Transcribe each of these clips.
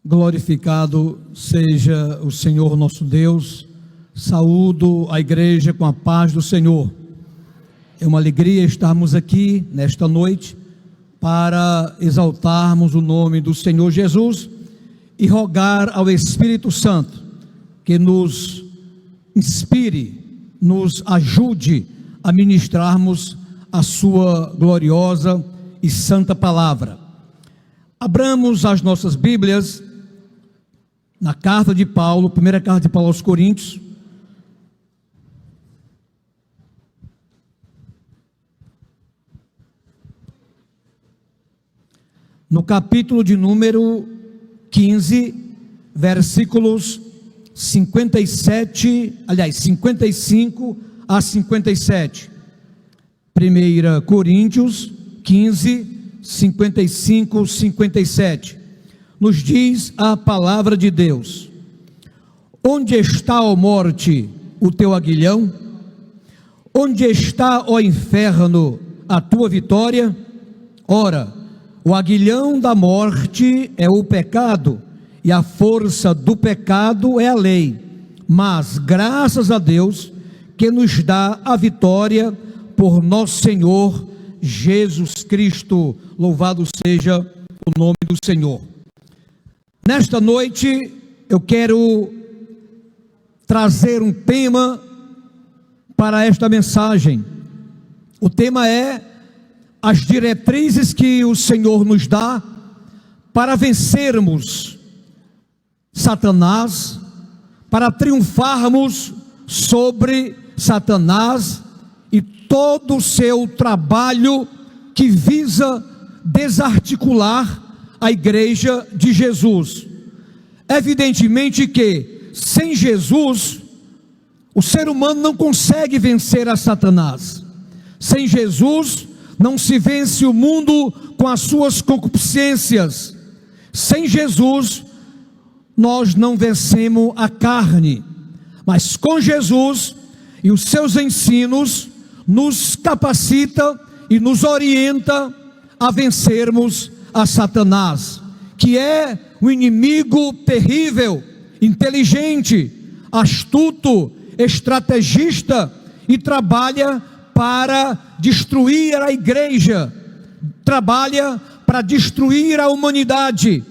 Glorificado seja o Senhor nosso Deus. Saúdo a igreja com a paz do Senhor. É uma alegria estarmos aqui nesta noite para exaltarmos o nome do Senhor Jesus e rogar ao Espírito Santo que nos inspire, nos ajude a ministrarmos a sua gloriosa e santa palavra. Abramos as nossas Bíblias na carta de Paulo, primeira carta de Paulo aos Coríntios, no capítulo de número 15, versículos 55 a 57. 1 Coríntios 15, 55, 57. Nos diz a palavra de Deus: onde está, ó morte, o teu aguilhão? Onde está, ó inferno, a tua vitória? Ora, o aguilhão da morte é o pecado, e a força do pecado é a lei. Mas graças a Deus que nos dá a vitória por nosso Senhor Jesus Cristo. Louvado seja o nome do Senhor. Nesta noite eu quero trazer um tema para esta mensagem. O tema é as diretrizes que o Senhor nos dá para vencermos Satanás, para triunfarmos sobre Satanás e todo o seu trabalho que visa desarticular a igreja de Jesus. Evidentemente que sem Jesus o ser humano não consegue vencer a Satanás. Sem Jesus não se vence o mundo com as suas concupiscências. Sem Jesus nós não vencemos a carne, mas com Jesus e os seus ensinos nos capacita e nos orienta a vencermos a Satanás, que é um inimigo terrível, inteligente, astuto, estrategista, e trabalha para destruir a igreja, trabalha para destruir a humanidade.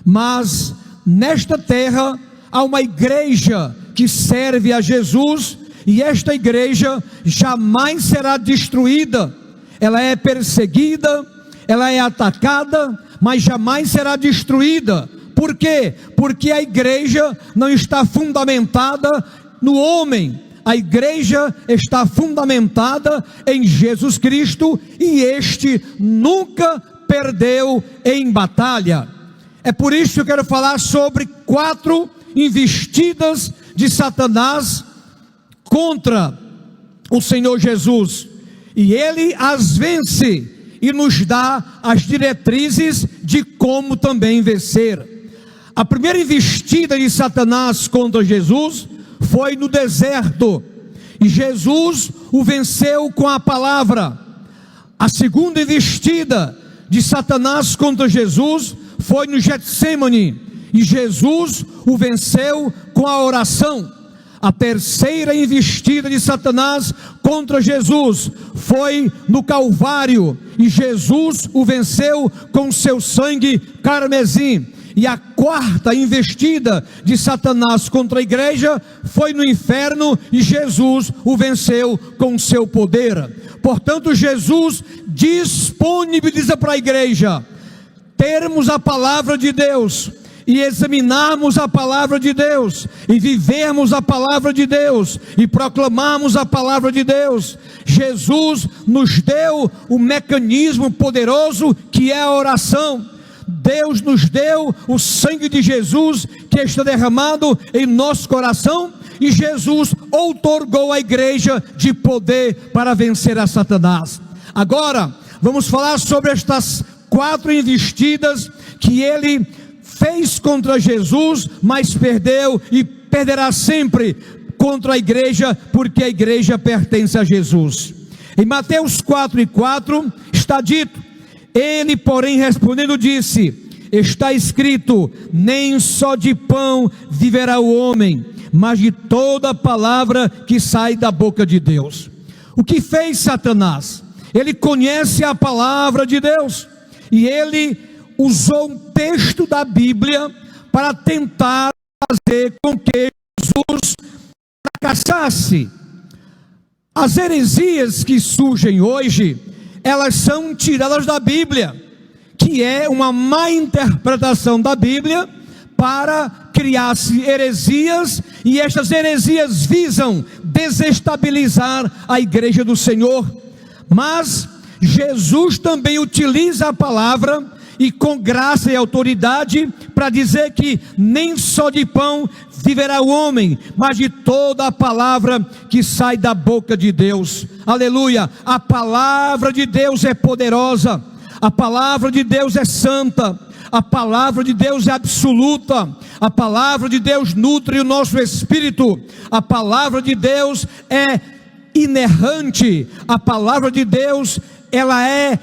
Mas nesta terra há uma igreja que serve a Jesus, e esta igreja jamais será destruída. Ela é perseguida, ela é atacada, mas jamais será destruída. Por quê? Porque a igreja não está fundamentada no homem. A igreja está fundamentada em Jesus Cristo, e este nunca perdeu em batalha. É por isso que eu quero falar sobre 4 investidas de Satanás contra o Senhor Jesus, e ele as vence e nos dá as diretrizes de como também vencer. A primeira investida de Satanás contra Jesus foi no deserto, e Jesus o venceu com a palavra. A segunda investida de Satanás contra Jesus foi no Getsêmani, e Jesus o venceu com a oração. A terceira investida de Satanás contra Jesus foi no Calvário, e Jesus o venceu com seu sangue carmesim. E a quarta investida de Satanás contra a igreja foi no inferno, e Jesus o venceu com seu poder. Portanto, Jesus disponibiliza para a igreja termos a palavra de Deus, e examinarmos a palavra de Deus, e vivermos a palavra de Deus, e proclamarmos a palavra de Deus. Jesus nos deu o mecanismo poderoso que é a oração. Deus nos deu o sangue de Jesus que está derramado em nosso coração, e Jesus outorgou à igreja de poder para vencer a Satanás. Agora vamos falar sobre estas 4 investidas que ele fez contra Jesus, mas perdeu e perderá sempre contra a igreja, porque a igreja pertence a Jesus. Em Mateus 4:4 está dito: ele, porém, respondendo, disse: está escrito: nem só de pão viverá o homem, mas de toda palavra que sai da boca de Deus. O que fez Satanás? Ele conhece a palavra de Deus, e ele usou um texto da Bíblia para tentar fazer com que Jesus fracassasse. As heresias que surgem hoje, elas são tiradas da Bíblia, que é uma má interpretação da Bíblia para criar-se heresias, e estas heresias visam desestabilizar a igreja do Senhor. Mas Jesus também utiliza a palavra, e com graça e autoridade, para dizer que nem só de pão viverá o homem, mas de toda a palavra que sai da boca de Deus. Aleluia! A palavra de Deus é poderosa, a palavra de Deus é santa, a palavra de Deus é absoluta, a palavra de Deus nutre o nosso espírito, a palavra de Deus é inerrante, a palavra de Deus, ela é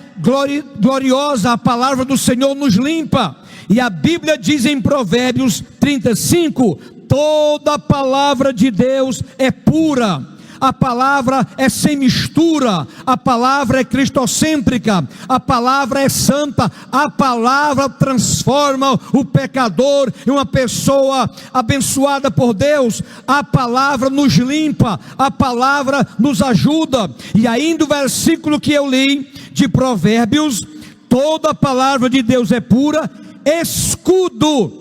gloriosa, a palavra do Senhor nos limpa. E a Bíblia diz em Provérbios 35, toda a palavra de Deus é pura, a palavra é sem mistura, a palavra é cristocêntrica, a palavra é santa, a palavra transforma o pecador em uma pessoa abençoada por Deus, a palavra nos limpa, a palavra nos ajuda. E ainda o versículo que eu li de Provérbios, toda a palavra de Deus é pura, escudo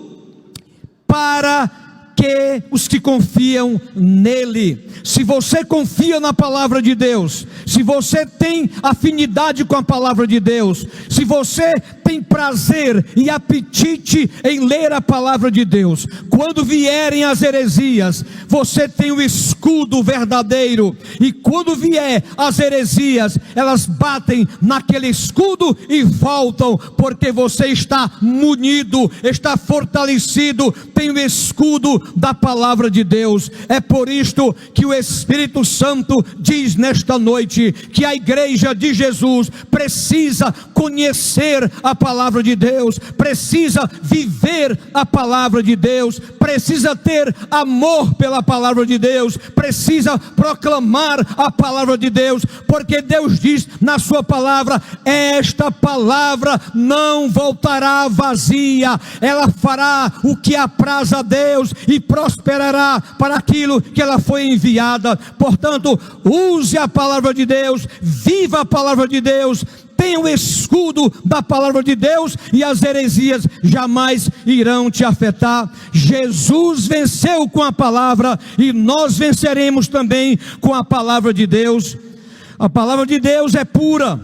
para que os que confiam nele. Se você confia na palavra de Deus, se você tem afinidade com a palavra de Deus, se você tem prazer e apetite em ler a palavra de Deus, quando vierem as heresias, você tem o escudo verdadeiro, e quando vier as heresias, elas batem naquele escudo e voltam, porque você está munido, está fortalecido, tem o escudo da palavra de Deus. É por isto que o Espírito Santo diz nesta noite que a igreja de Jesus precisa conhecer a palavra de Deus, precisa viver a palavra de Deus, precisa ter amor pela palavra de Deus, precisa proclamar a palavra de Deus, porque Deus diz na sua palavra: esta palavra não voltará vazia, ela fará o que apraz a Deus e prosperará para aquilo que ela foi enviada. Portanto, use a palavra de Deus, viva a palavra de Deus, tenha o escudo da palavra de Deus, e as heresias jamais irão te afetar. Jesus venceu com a palavra, e nós venceremos também com a palavra de Deus. A palavra de Deus é pura,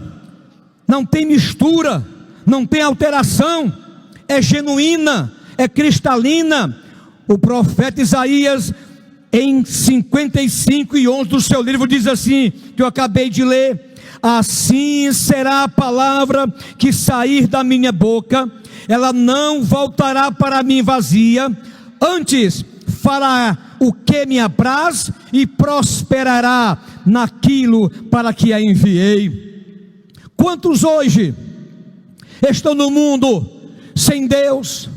não tem mistura, não tem alteração, é genuína, é cristalina. O profeta Isaías, em 55:11 do seu livro, diz assim, que eu acabei de ler: assim será a palavra que sair da minha boca, ela não voltará para mim vazia, antes fará o que me apraz e prosperará naquilo para que a enviei. Quantos hoje estão no mundo sem Deus,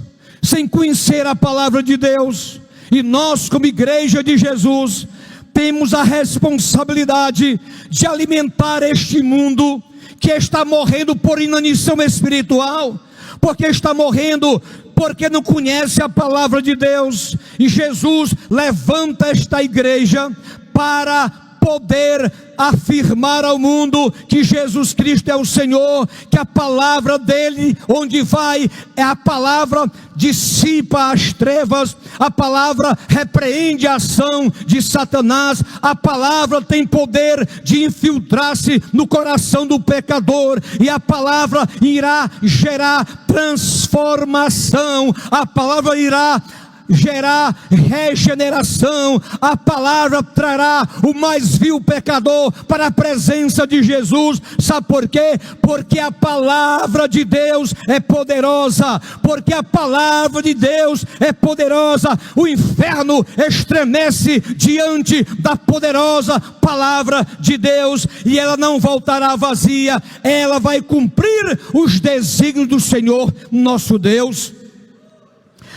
sem conhecer a palavra de Deus? E nós, como igreja de Jesus, temos a responsabilidade de alimentar este mundo que está morrendo por inanição espiritual, porque está morrendo porque não conhece a palavra de Deus. E Jesus levanta esta igreja para poder afirmar ao mundo que Jesus Cristo é o Senhor, que a palavra dele, onde vai, é a palavra dissipa as trevas, a palavra repreende a ação de Satanás, a palavra tem poder de infiltrar-se no coração do pecador, e a palavra irá gerar transformação, a palavra irá gerar regeneração, a palavra trará o mais vil pecador para a presença de Jesus. Sabe por quê? Porque a palavra de Deus é poderosa, porque a palavra de Deus é poderosa. O inferno estremece diante da poderosa palavra de Deus, e ela não voltará vazia, ela vai cumprir os desígnios do Senhor nosso Deus.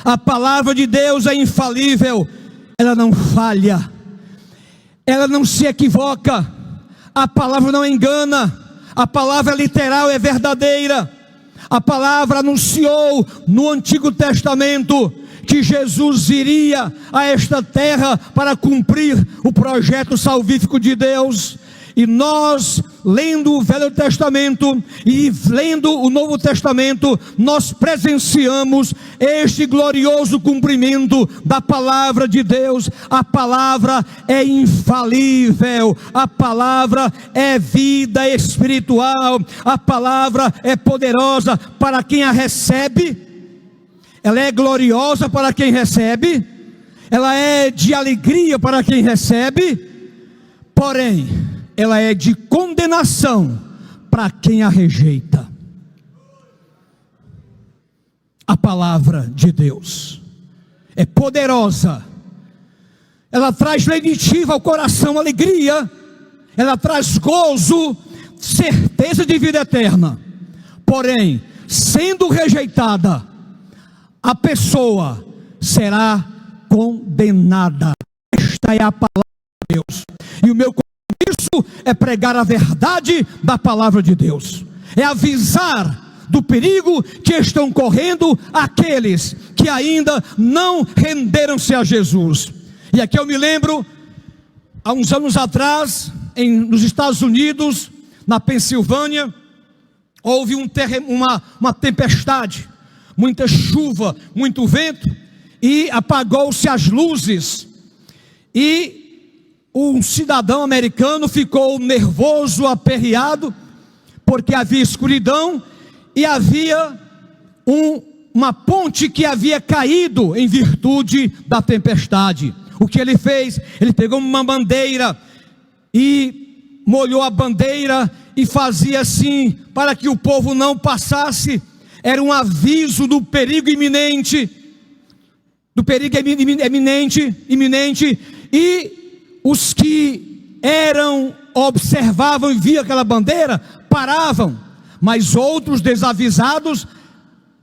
A palavra de Deus é infalível, ela não falha, ela não se equivoca, a palavra não engana, a palavra literal é verdadeira. A palavra anunciou no Antigo Testamento que Jesus iria a esta terra para cumprir o projeto salvífico de Deus. E nós, lendo o Velho Testamento e lendo o Novo Testamento, nós presenciamos este glorioso cumprimento da palavra de Deus. A palavra é infalível, a palavra é vida espiritual, a palavra é poderosa para quem a recebe, ela é gloriosa para quem recebe, ela é de alegria para quem recebe, porém ela é de condenação para quem a rejeita. A palavra de Deus é poderosa, ela traz plenitiva ao coração, alegria, ela traz gozo, certeza de vida eterna. Porém, sendo rejeitada, a pessoa será condenada. Esta é a palavra de Deus, e o meu isso é pregar a verdade da palavra de Deus, é avisar do perigo que estão correndo aqueles que ainda não renderam-se a Jesus. E aqui eu me lembro, há uns anos atrás, nos Estados Unidos, na Pensilvânia, houve uma tempestade, muita chuva, muito vento, e apagou-se as luzes, e um cidadão americano ficou nervoso, aperreado, porque havia escuridão e havia uma ponte que havia caído em virtude da tempestade. O que ele fez? Ele pegou uma bandeira e molhou a bandeira e fazia assim para que o povo não passasse. Era um aviso do perigo iminente, iminente, e os que observavam e viam aquela bandeira, paravam, mas outros desavisados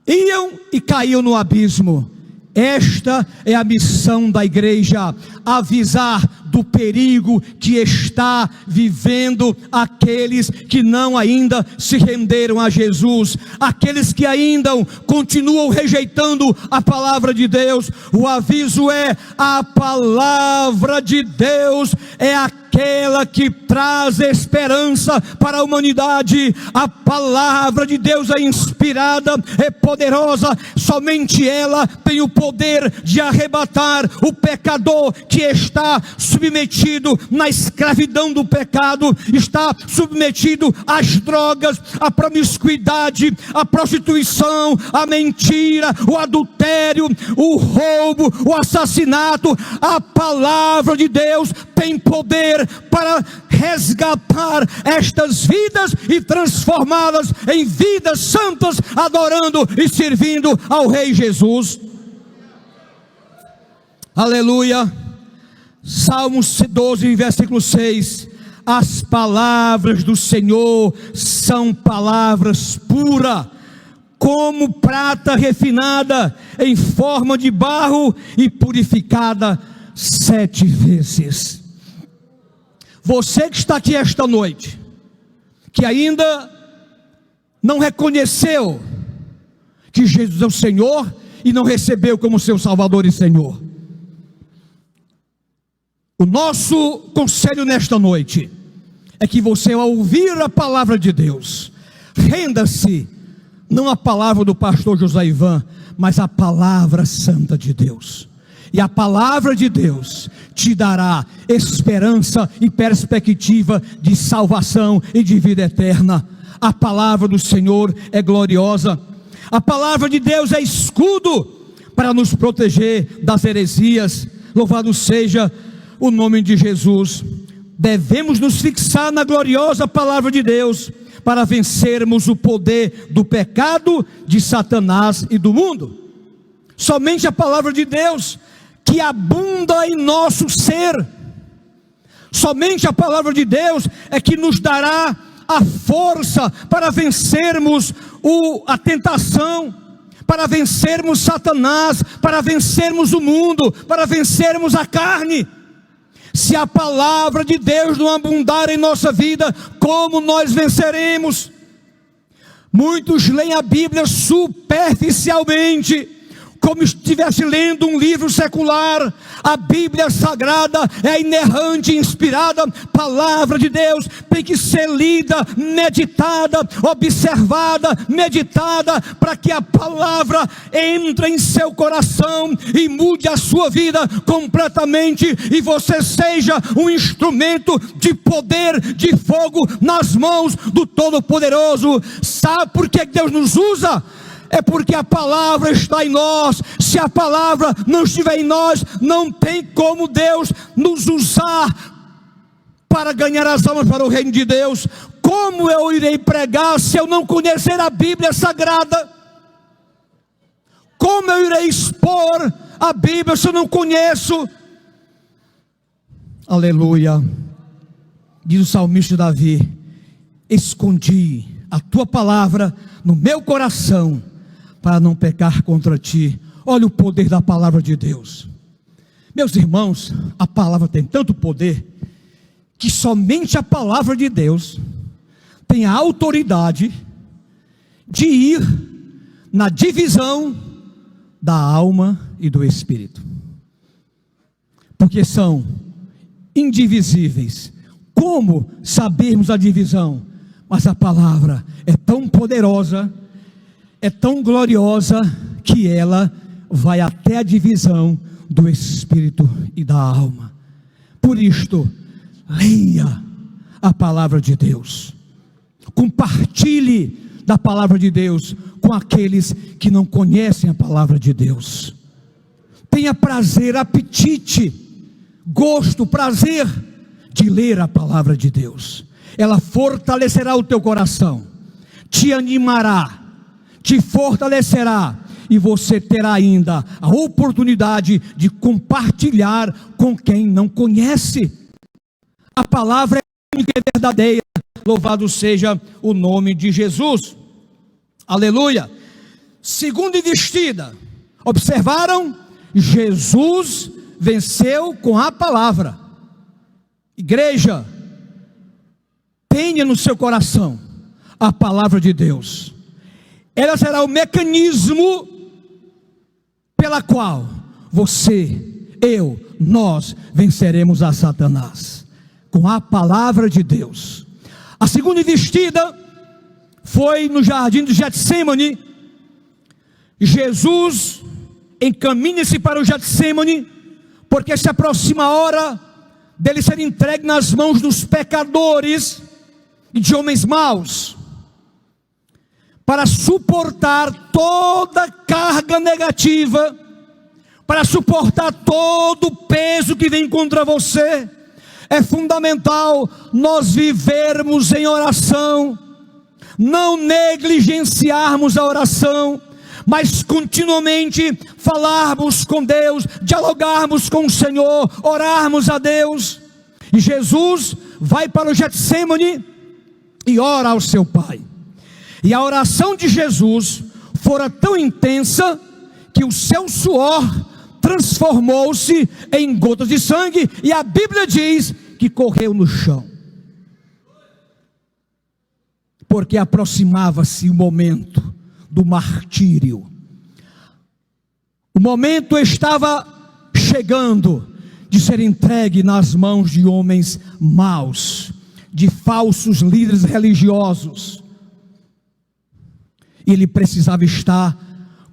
iam e caíam no abismo. Esta é a missão da igreja, avisar do perigo que está vivendo aqueles que não ainda se renderam a Jesus, aqueles que ainda continuam rejeitando a palavra de Deus. O aviso é: a palavra de Deus é aquela que traz esperança para a humanidade. A palavra de Deus é inspirada, é poderosa, somente ela tem o poder de arrebatar o pecador que está submetido na escravidão do pecado, está submetido às drogas, à promiscuidade, à prostituição, à mentira, o adultério, o roubo, o assassinato. A palavra de Deus tem poder para resgatar estas vidas e transformá-las em vidas santas, adorando e servindo ao Rei Jesus. Aleluia. Salmos 12, versículo 6. As palavras do Senhor são palavras puras, como prata refinada em forma de barro e purificada 7 vezes. Você que está aqui esta noite, que ainda não reconheceu que Jesus é o Senhor e não recebeu como seu Salvador e Senhor, o nosso conselho nesta noite é que você, ao ouvir a palavra de Deus, renda-se não à palavra do pastor José Ivan, mas à palavra santa de Deus. E a palavra de Deus te dará esperança e perspectiva de salvação e de vida eterna. A palavra do Senhor é gloriosa. A palavra de Deus é escudo para nos proteger das heresias. Louvado seja o nome de Jesus. Devemos nos fixar na gloriosa palavra de Deus para vencermos o poder do pecado, de Satanás e do mundo. Somente a palavra de Deus que abunda em nosso ser. Somente a palavra de Deus é que nos dará a força para vencermos a tentação, para vencermos Satanás, para vencermos o mundo, para vencermos a carne. Se a palavra de Deus não abundar em nossa vida, como nós venceremos? Muitos leem a Bíblia superficialmente, como se estivesse lendo um livro secular. A Bíblia Sagrada é a inerrante e inspirada palavra de Deus, tem que ser lida, meditada, observada, meditada, para que a palavra entre em seu coração e mude a sua vida completamente, e você seja um instrumento de poder, de fogo nas mãos do Todo-Poderoso. Sabe por que Deus nos usa? É porque a palavra está em nós. Se a palavra não estiver em nós, não tem como Deus nos usar para ganhar as almas para o reino de Deus. Como eu irei pregar se eu não conhecer a Bíblia Sagrada? Como eu irei expor a Bíblia se eu não conheço? Aleluia. Diz o salmista Davi: escondi a tua palavra no meu coração, para não pecar contra ti. Olha o poder da palavra de Deus. Meus irmãos, a palavra tem tanto poder, que somente a palavra de Deus tem a autoridade de ir na divisão da alma e do espírito, porque são indivisíveis. Como sabermos a divisão? Mas a palavra é tão poderosa, é tão gloriosa, que ela vai até a divisão do espírito e da alma. Por isto, leia a palavra de Deus, compartilhe da palavra de Deus com aqueles que não conhecem a palavra de Deus. Tenha prazer, apetite, gosto, prazer de ler a palavra de Deus. Ela fortalecerá o teu coração, te animará, te fortalecerá, e você terá ainda a oportunidade de compartilhar com quem não conhece. A palavra é única e verdadeira. Louvado seja o nome de Jesus. Aleluia. Segunda investida, observaram? Jesus venceu com a palavra. Igreja, tenha no seu coração a palavra de Deus. Ela será o mecanismo pela qual você, eu, nós venceremos a Satanás, com a palavra de Deus. A segunda investida foi no jardim de Getsêmani. Jesus encaminha-se para o Getsêmani, porque se aproxima a hora dele ser entregue nas mãos dos pecadores e de homens maus, para suportar toda carga negativa, para suportar todo o peso que vem contra você. É fundamental nós vivermos em oração, não negligenciarmos a oração, mas continuamente falarmos com Deus, dialogarmos com o Senhor, orarmos a Deus. E Jesus vai para o Getsêmani e ora ao seu Pai. E a oração de Jesus fora tão intensa que o seu suor transformou-se em gotas de sangue, e a Bíblia diz que correu no chão, porque aproximava-se o momento do martírio. O momento estava chegando de ser entregue nas mãos de homens maus, de falsos líderes religiosos. Ele precisava estar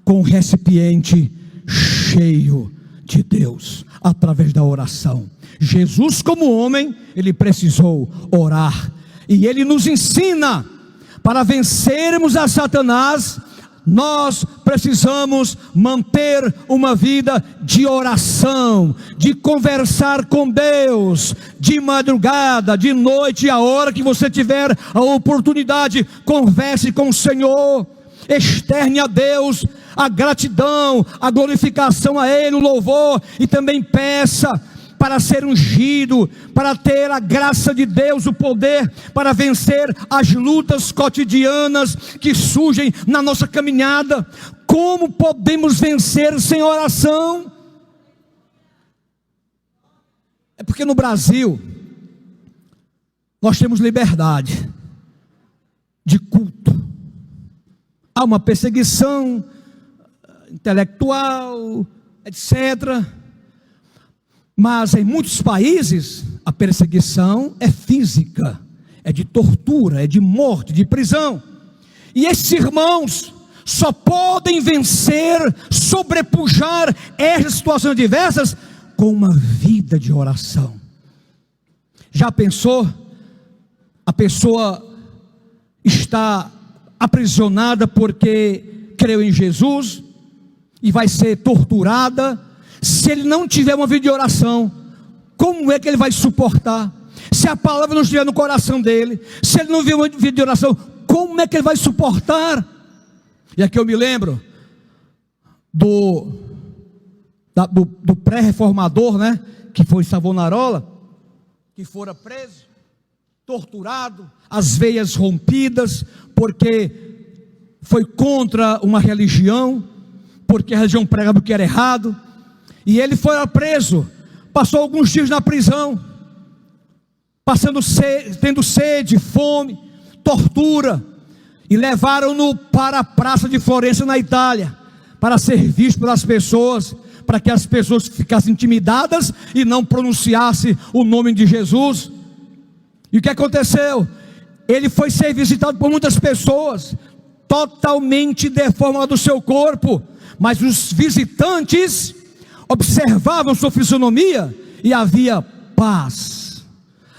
com o recipiente cheio de Deus, através da oração. Jesus, como homem, ele precisou orar, e ele nos ensina, para vencermos a Satanás, nós precisamos manter uma vida de oração, de conversar com Deus, de madrugada, de noite, a hora que você tiver a oportunidade, converse com o Senhor, externe a Deus a gratidão, a glorificação a Ele, o louvor, e também peça para ser ungido, para ter a graça de Deus, o poder para vencer as lutas cotidianas que surgem na nossa caminhada. Como podemos vencer sem oração? É porque no Brasil nós temos liberdade de culto. Há uma perseguição intelectual, etc. Mas em muitos países a perseguição é física, é de tortura, é de morte, de prisão. E esses irmãos só podem vencer, sobrepujar essas situações adversas com uma vida de oração. Já pensou? A pessoa está aprisionada porque creu em Jesus e vai ser torturada. Se ele não tiver uma vida de oração, como é que ele vai suportar? Se a palavra não estiver no coração dele, se ele não viver uma vida de oração, como é que ele vai suportar? E aqui eu me lembro do pré-reformador, né, que foi Savonarola, que fora preso, torturado, as veias rompidas, porque foi contra uma religião, porque a religião pregava o que era errado. E ele foi preso, passou alguns dias na prisão, tendo sede, fome, tortura, e levaram-no para a praça de Florença, na Itália, para ser visto pelas pessoas, para que as pessoas ficassem intimidadas e não pronunciassem o nome de Jesus. E o que aconteceu? Ele foi ser visitado por muitas pessoas, totalmente deformado do seu corpo, mas os visitantes observavam sua fisionomia e havia paz,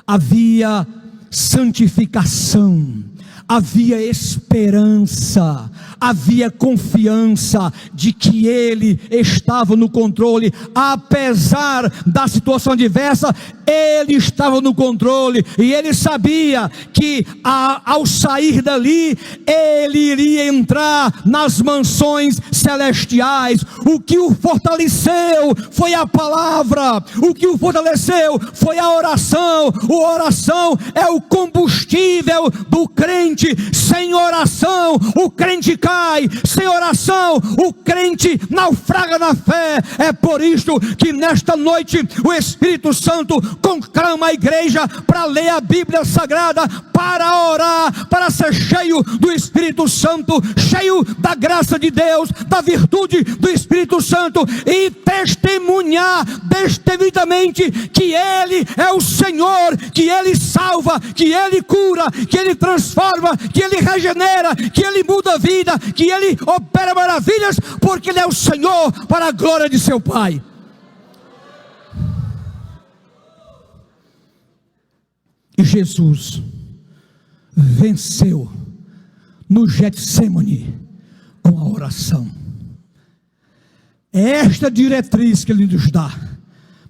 havia santificação, havia esperança, havia confiança de que Ele estava no controle. Apesar da situação adversa, Ele estava no controle, e ele sabia que ao sair dali, ele iria entrar nas mansões celestiais. O que o fortaleceu foi a palavra, o que o fortaleceu foi a oração. A oração é o combustível do crente. Sem oração o crente cai, sem oração o crente naufraga na fé. É por isto que nesta noite o Espírito Santo conclama a igreja para ler a Bíblia Sagrada, para orar, para ser cheio do Espírito Santo, cheio da graça de Deus, da virtude do Espírito Santo, e testemunhar destemidamente que Ele é o Senhor, que Ele salva, que Ele cura, que Ele transforma, que Ele regenera, que Ele muda a vida, que Ele opera maravilhas, porque Ele é o Senhor, para a glória de seu Pai. E Jesus venceu no Getsêmani com a oração. É esta diretriz que Ele nos dá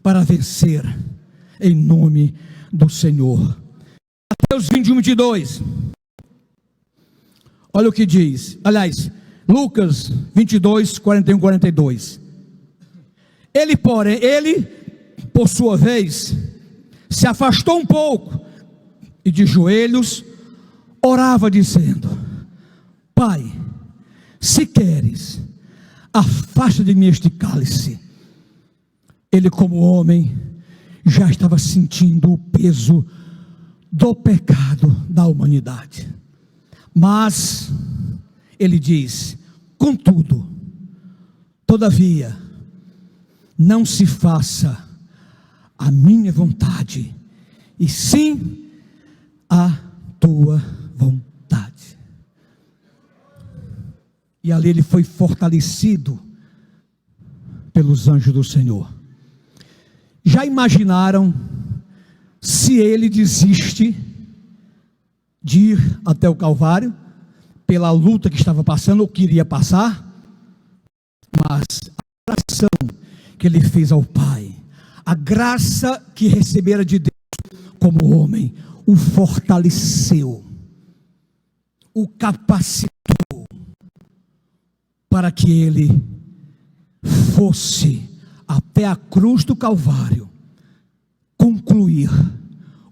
para vencer em nome do Senhor. Mateus 21, 22. Olha o que diz. Aliás, Lucas 22, 41, 42. Ele, porém, por sua vez, se afastou um pouco e de joelhos orava, dizendo: Pai, se queres, afasta de mim este cálice. Ele, como homem, já estava sentindo o peso do pecado da humanidade. Mas ele diz: contudo, todavia, não se faça a minha vontade, e sim a tua vontade. E ali ele foi fortalecido pelos anjos do Senhor. Já imaginaram se ele desiste de ir até o Calvário? pela luta que estava passando, ou queria passar, mas a oração que ele fez ao Pai, a graça que recebera de Deus como homem, o fortaleceu, o capacitou para que ele fosse até a cruz do Calvário, concluir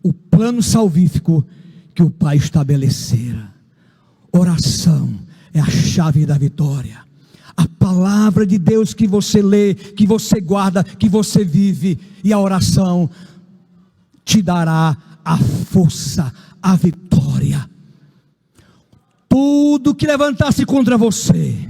o plano salvífico que o Pai estabelecera. Oração é a chave da vitória. A palavra de Deus que você lê, que você guarda, que você vive, e a oração te dará a força, a vitória. Tudo que levantar-se contra você,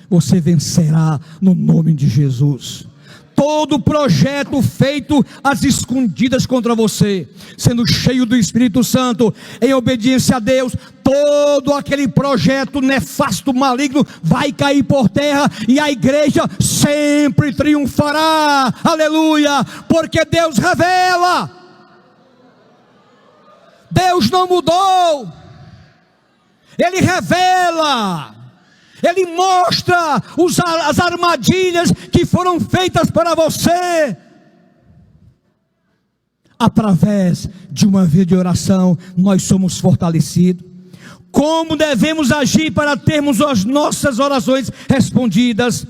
você vencerá no nome de Jesus. Todo projeto feito às escondidas contra você, sendo cheio do Espírito Santo, em obediência a Deus, todo aquele projeto nefasto, maligno, vai cair por terra, e a igreja sempre triunfará, aleluia, porque Deus revela, Deus não mudou, Ele revela, Ele mostra as armadilhas que foram feitas para você. Através de uma vida de oração, nós somos fortalecidos. Como devemos agir para termos as nossas orações respondidas?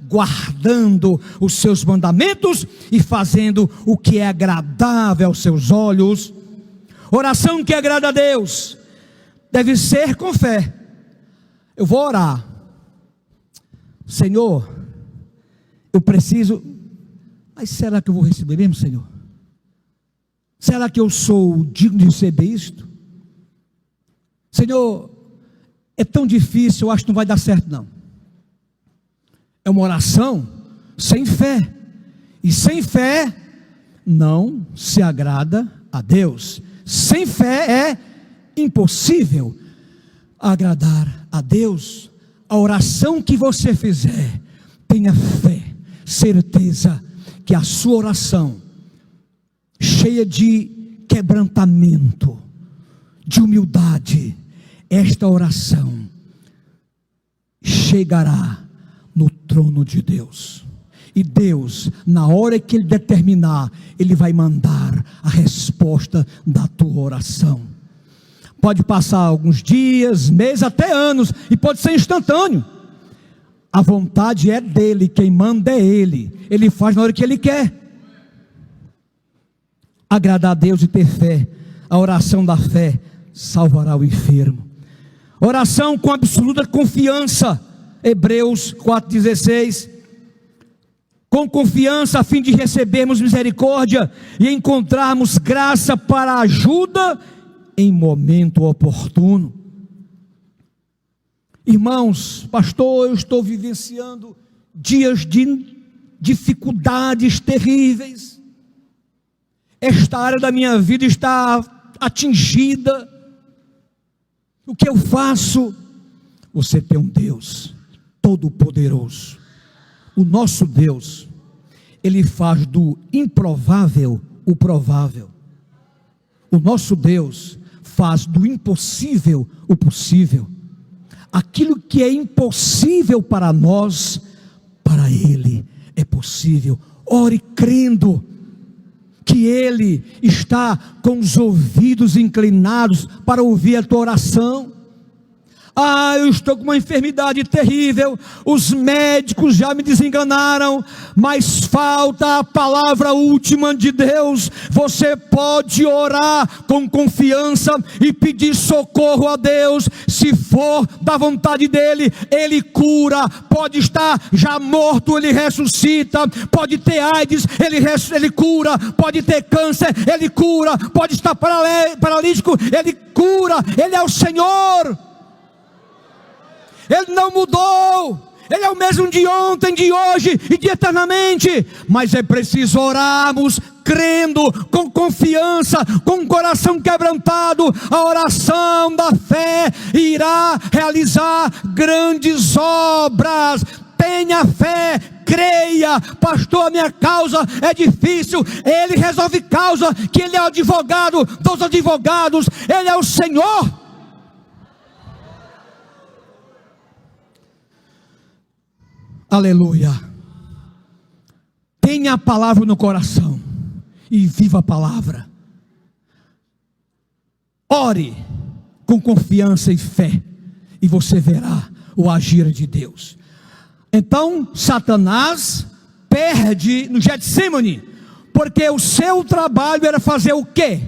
Guardando os seus mandamentos e fazendo o que é agradável aos seus olhos. Oração que agrada a Deus deve ser com fé. Eu vou orar. Senhor, eu preciso, mas será que eu vou receber mesmo, Senhor? Será que eu sou digno de receber isto? Senhor, é tão difícil, eu acho que não vai dar certo não. É uma oração sem fé, e sem fé não se agrada a Deus. Sem fé é impossível agradar a Deus. A oração que você fizer, tenha fé, certeza que a sua oração, cheia de quebrantamento, de humildade, esta oração chegará no trono de Deus. E Deus, na hora que Ele determinar, Ele vai mandar a resposta da tua oração. Pode passar alguns dias, meses, até anos, e pode ser instantâneo. A vontade é dEle, quem manda é Ele. Ele faz na hora que Ele quer. Agradar a Deus e ter fé. A oração da fé salvará o enfermo. Oração com absoluta confiança. Hebreus 4,16. Com confiança a fim de recebermos misericórdia e encontrarmos graça para ajuda em momento oportuno. Irmãos, pastor, eu estou vivenciando dias de dificuldades terríveis. Esta área da minha vida está atingida. O que eu faço? Você tem um Deus todo-poderoso. O nosso Deus, Ele faz do improvável o provável. O nosso Deus faz do impossível o possível. Aquilo que é impossível para nós, para Ele é possível. Ore crendo que Ele está com os ouvidos inclinados para ouvir a tua oração. Eu estou com uma enfermidade terrível, os médicos já me desenganaram, mas falta a palavra última de Deus. Você pode orar com confiança e pedir socorro a Deus. Se for da vontade dEle, Ele cura. Pode estar já morto, Ele ressuscita. Pode ter AIDS, Ele cura. Pode ter câncer, Ele cura. Pode estar paralítico, Ele cura. Ele é o Senhor. Ele não mudou, Ele é o mesmo de ontem, de hoje e de eternamente. Mas é preciso orarmos crendo, com confiança, com o coração quebrantado. A oração da fé irá realizar grandes obras. Tenha fé, creia. Pastor, a minha causa é difícil. Ele resolve causa, que Ele é o advogado dos advogados. Ele é o Senhor. Aleluia. Tenha a palavra no coração e viva a palavra. Ore com confiança e fé, e você verá o agir de Deus. Então Satanás perde no Getsemane, porque o seu trabalho era fazer o quê?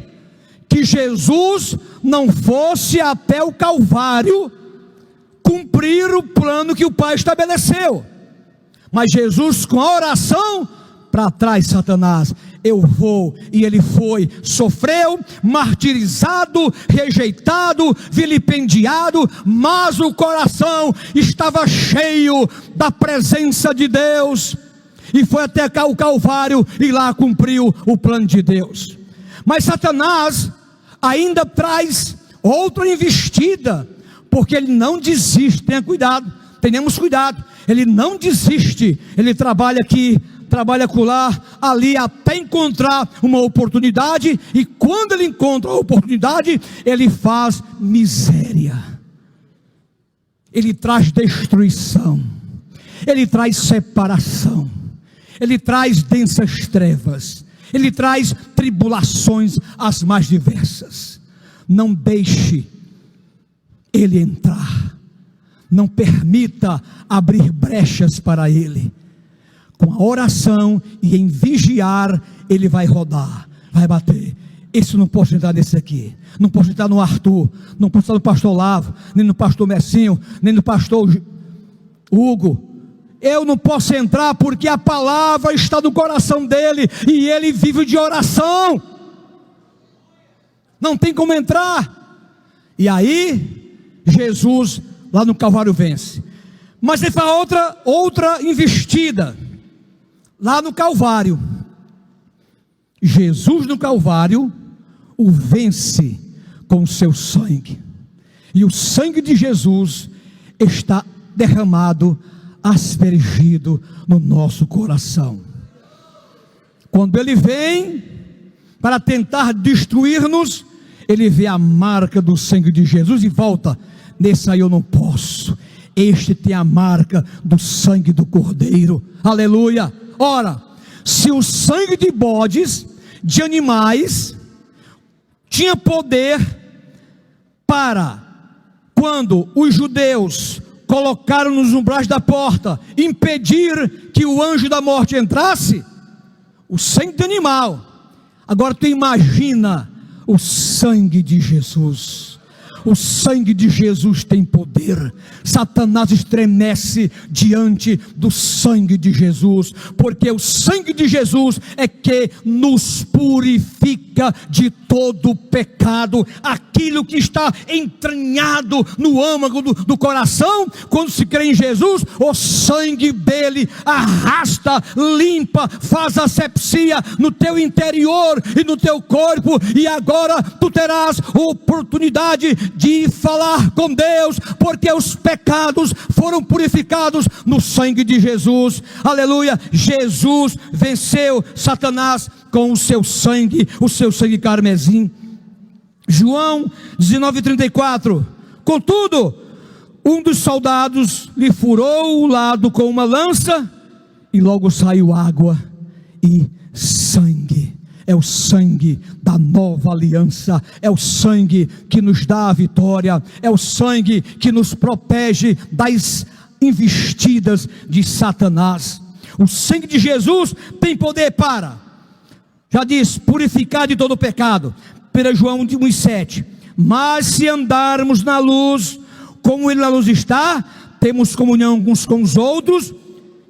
Que Jesus não fosse até o Calvário cumprir o plano que o Pai estabeleceu. Mas Jesus, com a oração, para trás Satanás, eu vou. E ele foi, sofreu, martirizado, rejeitado, vilipendiado, mas o coração estava cheio da presença de Deus, e foi até cá o Calvário, e lá cumpriu o plano de Deus. Mas Satanás ainda traz outra investida, porque ele não desiste. Tenha cuidado, tenhamos cuidado, ele não desiste, ele trabalha aqui, trabalha acolá, ali, até encontrar uma oportunidade, e quando ele encontra a oportunidade, ele faz miséria, ele traz destruição, ele traz separação, ele traz densas trevas, ele traz tribulações as mais diversas. Não deixe ele entrar, não permita abrir brechas para ele. Com a oração e em vigiar, ele vai rodar, vai bater. Esse não posso entrar nesse aqui, não posso entrar no Arthur, não posso entrar no pastor Lavo, nem no pastor Messinho, nem no pastor Hugo. Eu não posso entrar porque a palavra está no coração dele, e ele vive de oração, não tem como entrar. E aí Jesus lá no Calvário vence. Mas ele faz outra investida lá no Calvário. Jesus no Calvário o vence com o seu sangue, e o sangue de Jesus está derramado, aspergido no nosso coração. Quando ele vem para tentar destruir-nos, ele vê a marca do sangue de Jesus e volta. Nesse aí eu não posso, este tem a marca do sangue do Cordeiro. Aleluia. Ora, se o sangue de bodes, de animais, tinha poder para, quando os judeus colocaram nos umbrais da porta, impedir que o anjo da morte entrasse, o sangue de animal. Agora tu imagina o sangue de Jesus. O sangue de Jesus tem poder. Satanás estremece diante do sangue de Jesus, porque o sangue de Jesus é que nos purifica de todo pecado. Aquilo que está entranhado no âmago do coração, quando se crê em Jesus, o sangue dele arrasta, limpa, faz asepsia no teu interior e no teu corpo, e agora tu terás oportunidade de falar com Deus, porque os pecados foram purificados no sangue de Jesus. Aleluia. Jesus venceu Satanás com o seu sangue carmesim. João 19:34. Contudo, um dos soldados lhe furou o lado com uma lança, e logo saiu água e sangue. É o sangue da nova aliança, é o sangue que nos dá a vitória, é o sangue que nos protege das investidas de Satanás. O sangue de Jesus tem poder para, já diz, purificar de todo o pecado. 1 João 1,7. Mas se andarmos na luz, como ele na luz está, temos comunhão uns com os outros,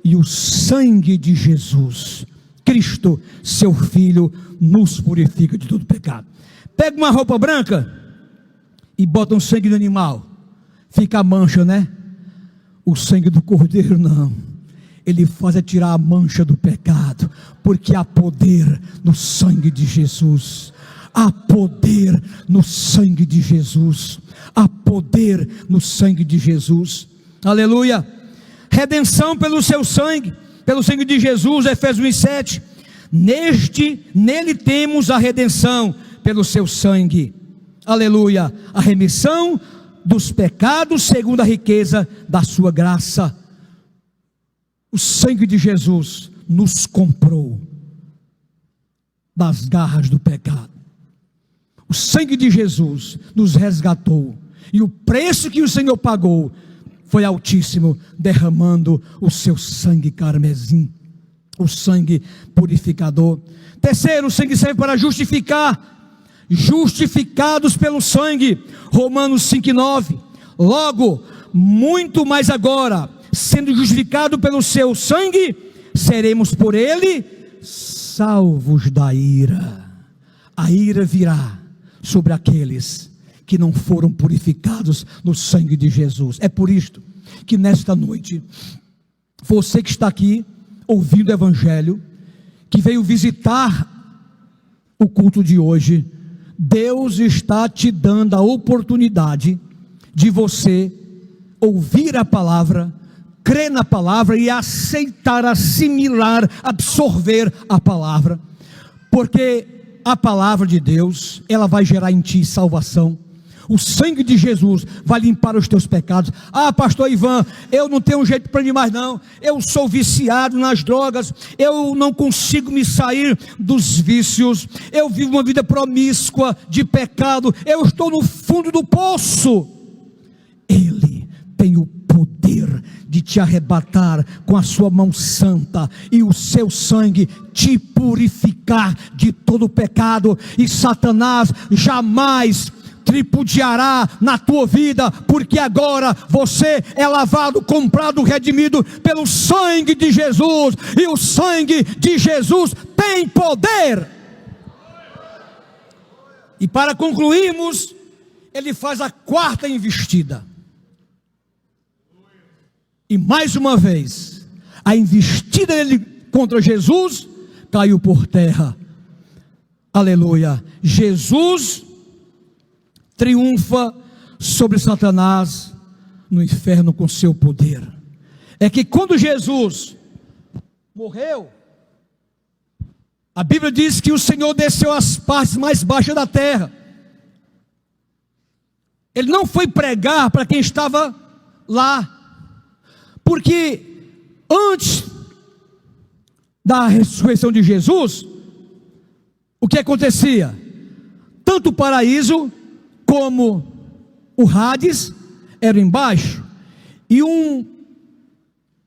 e o sangue de Jesus, Cristo, seu Filho, nos purifica de todo pecado. Pega uma roupa branca e bota um sangue de animal, fica a mancha, né? O sangue do Cordeiro não, ele faz tirar a mancha do pecado, porque há poder no sangue de Jesus. Há poder no sangue de Jesus. Há poder no sangue de Jesus. Aleluia. Redenção pelo seu sangue, pelo sangue de Jesus. Efésios 1,7. Nele temos a redenção pelo seu sangue. Aleluia. A remissão dos pecados segundo a riqueza da sua graça. O sangue de Jesus nos comprou das garras do pecado. O sangue de Jesus nos resgatou. E o preço que o Senhor pagou foi altíssimo, derramando o seu sangue carmesim, o sangue purificador. Terceiro, o sangue serve para justificar. Justificados pelo sangue, Romanos 5:9. Logo, muito mais agora, sendo justificado pelo seu sangue, seremos por ele salvos da ira. A ira virá sobre aqueles que não foram purificados no sangue de Jesus. É por isto que nesta noite, você que está aqui ouvindo o evangelho, que veio visitar o culto de hoje, Deus está te dando a oportunidade de você ouvir a palavra, crer na palavra e aceitar, assimilar, absorver a palavra, porque a palavra de Deus, ela vai gerar em ti salvação. O sangue de Jesus vai limpar os teus pecados. Ah, pastor Ivan, eu não tenho jeito para mim mais não, eu sou viciado nas drogas, eu não consigo me sair dos vícios, eu vivo uma vida promíscua de pecado, eu estou no fundo do poço. Ele tem o poder de te arrebatar com a sua mão santa e o seu sangue te purificar de todo o pecado, e Satanás jamais tripudiará na tua vida, porque agora você é lavado, comprado, redimido pelo sangue de Jesus, e o sangue de Jesus tem poder. E para concluirmos, ele faz a quarta investida, e mais uma vez, a investida dele contra Jesus caiu por terra. Aleluia. Jesus triunfa sobre Satanás no inferno com seu poder. É que quando Jesus morreu, a Bíblia diz que o Senhor desceu às partes mais baixas da terra. Ele não foi pregar para quem estava lá, porque antes da ressurreição de Jesus, o que acontecia? Tanto o paraíso como o Hades eram embaixo, e um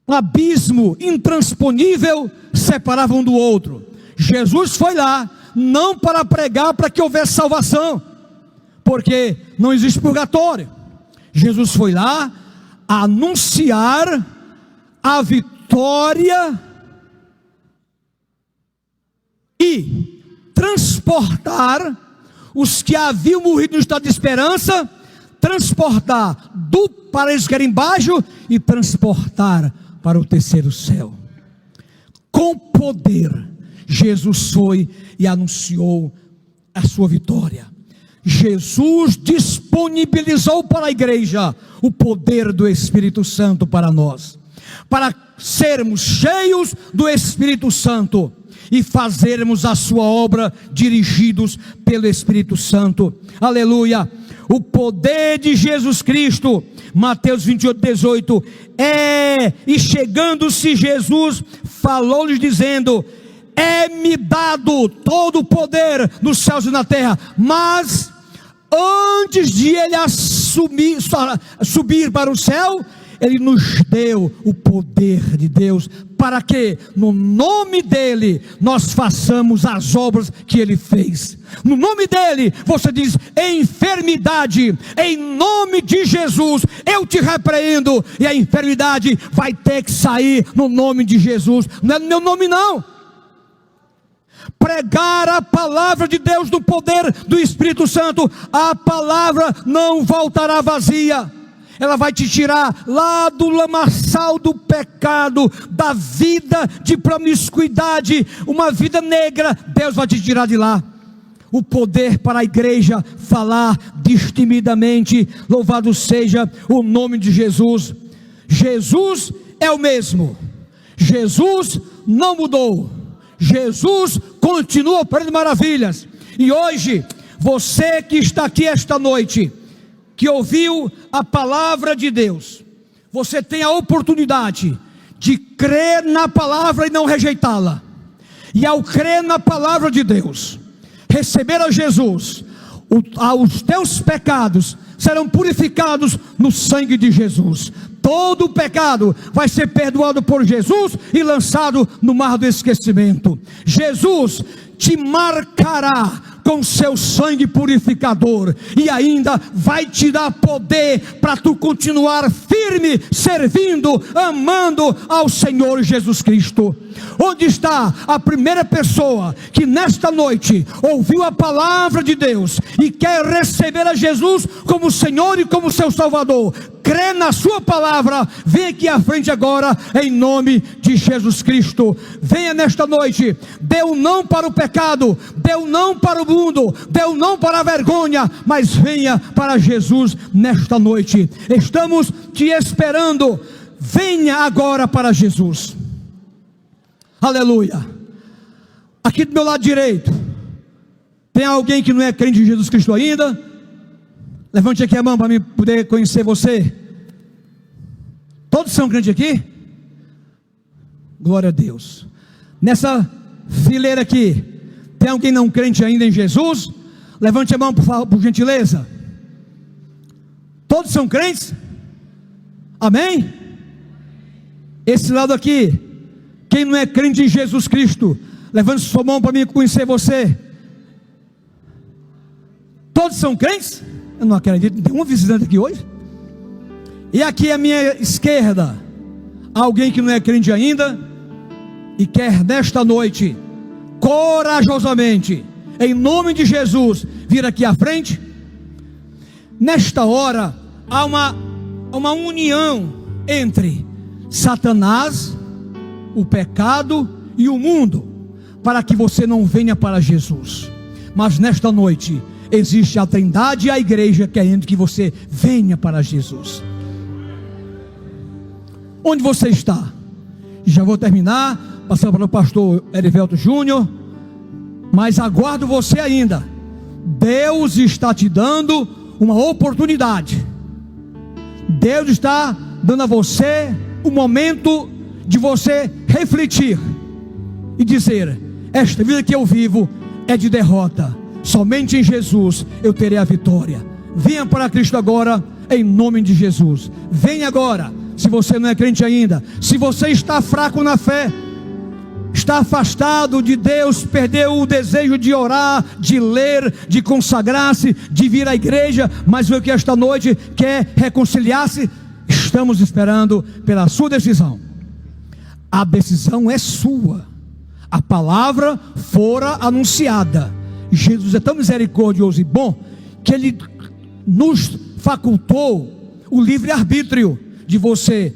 abismo intransponível separava um do outro. Jesus foi lá, não para pregar para que houvesse salvação, porque não existe purgatório. Jesus foi lá anunciar a vitória e transportar os que haviam morrido no estado de esperança, transportar do paraíso que era embaixo e transportar para o terceiro céu. Com poder, Jesus foi e anunciou a sua vitória. Jesus disponibilizou para a igreja o poder do Espírito Santo para nós, para sermos cheios do Espírito Santo e fazermos a sua obra dirigidos pelo Espírito Santo. Aleluia. O poder de Jesus Cristo, Mateus 28:18, e chegando-se Jesus, falou-lhes dizendo: é-me dado todo o poder nos céus e na terra. Mas antes de ele subir para o céu, ele nos deu o poder de Deus, para que no nome dele nós façamos as obras que ele fez. No nome dele você diz: enfermidade, em nome de Jesus eu te repreendo, e a enfermidade vai ter que sair no nome de Jesus, não é no meu nome não. Pregar a palavra de Deus no poder do Espírito Santo, a palavra não voltará vazia. Ela vai te tirar lá do lamaçal do pecado, da vida de promiscuidade, uma vida negra. Deus vai te tirar de lá. O poder para a igreja falar destemidamente. Louvado seja o nome de Jesus. Jesus é o mesmo. Jesus não mudou. Jesus continua operando maravilhas. E hoje, você que está aqui esta noite, que ouviu a palavra de Deus, você tem a oportunidade de crer na palavra e não rejeitá-la. E ao crer na palavra de Deus, receber a Jesus, os teus pecados serão purificados no sangue de Jesus. Todo o pecado vai ser perdoado por Jesus e lançado no mar do esquecimento. Jesus te marcará com seu sangue purificador, e ainda vai te dar poder para tu continuar firme, servindo, amando ao Senhor Jesus Cristo. Onde está a primeira pessoa que nesta noite ouviu a palavra de Deus e quer receber a Jesus como Senhor e como seu Salvador? Crê na sua palavra, vem aqui à frente agora, em nome de Jesus Cristo. Venha nesta noite, dê um não para o pecado, dê um não para o mundo, dê um não para a vergonha, mas venha para Jesus nesta noite. Estamos te esperando. Venha agora para Jesus. Aleluia. Aqui do meu lado direito, tem alguém que não é crente em Jesus Cristo ainda? Levante aqui a mão para mim poder conhecer você. Todos são crentes aqui? Glória a Deus. Nessa fileira aqui, tem alguém não crente ainda em Jesus? Levante a mão por gentileza. Todos são crentes? Amém? Esse lado aqui, quem não é crente em Jesus Cristo, levante sua mão para mim conhecer você. Todos são crentes? Eu não acredito, tem um visitante aqui hoje. E aqui à minha esquerda, alguém que não é crente ainda e quer nesta noite, corajosamente, em nome de Jesus, vir aqui à frente. Nesta hora, há uma união entre Satanás, o pecado e o mundo, para que você não venha para Jesus. Mas nesta noite, existe a Trindade e a igreja querendo que você venha para Jesus. Onde você está? Já vou terminar, passando para o pastor Erivelto Júnior, mas aguardo você ainda. Deus está te dando uma oportunidade. Deus está dando a você o momento de você refletir e dizer: esta vida que eu vivo é de derrota, somente em Jesus eu terei a vitória. Venha para Cristo agora, em nome de Jesus. Venha agora, se você não é crente ainda. Se você está fraco na fé, está afastado de Deus, perdeu o desejo de orar, de ler, de consagrar-se, de vir à igreja, mas veio que esta noite quer reconciliar-se, estamos esperando pela sua decisão. A decisão é sua. A palavra fora anunciada. Jesus é tão misericordioso e bom que Ele nos facultou o livre-arbítrio de você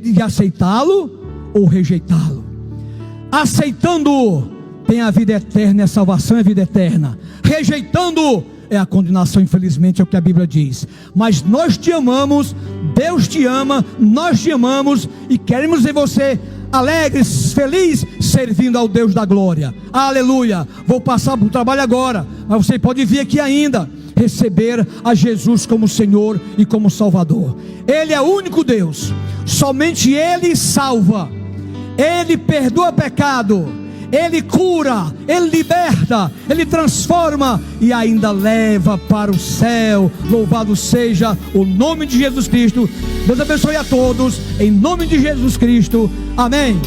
de aceitá-lo ou rejeitá-lo. Aceitando-o, tem a vida eterna, a salvação é a vida eterna. Rejeitando-o, é a condenação, infelizmente, é o que a Bíblia diz. Mas nós te amamos, Deus te ama, nós te amamos e queremos ver você alegre, feliz, servindo ao Deus da glória. Aleluia. Vou passar para o trabalho agora, mas você pode vir aqui ainda receber a Jesus como Senhor e como Salvador. Ele é o único Deus, somente Ele salva, Ele perdoa pecado, Ele cura, Ele liberta, Ele transforma e ainda leva para o céu. Louvado seja o nome de Jesus Cristo. Deus abençoe a todos, em nome de Jesus Cristo, amém.